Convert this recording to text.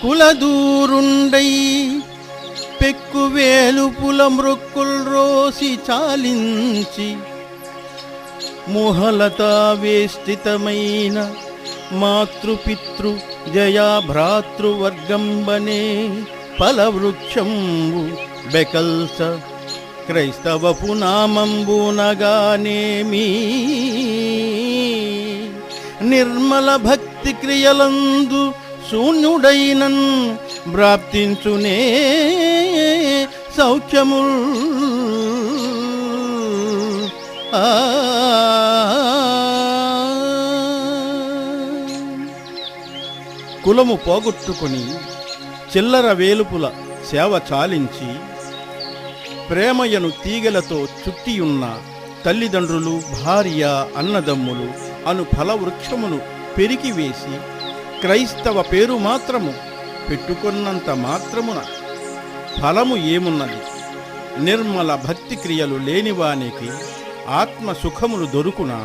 కులదూరుండై పెక్కు వేలుపుల మృక్కుల్ రోసి చాలించి మోహలతా వేష్టితమైన మాతృపితృ జయా భ్రాతృవర్గంబనే ఫలవృక్షంబు బెకల్స క్రైస్తవపు నామంబునగానేమి నిర్మల భక్తి క్రియలందు శూన్యుడైనన్ ప్రాప్తించునే సౌఖ్యముల్ కులము పోగొట్టుకుని చిల్లర వేలుపుల సేవ చాలించి ప్రేమయను తీగలతో చుట్టియున్న తల్లిదండ్రులు భార్య అన్నదమ్ములు అను ఫలవృక్షమును పెరికివేసి క్రైస్తవ పేరు మాత్రము పెట్టుకున్నంత మాత్రమున ఫలము ఏమున్నది? నిర్మల భక్తి క్రియలు లేనివానికి ఆత్మ సుఖములు దొరుకునా?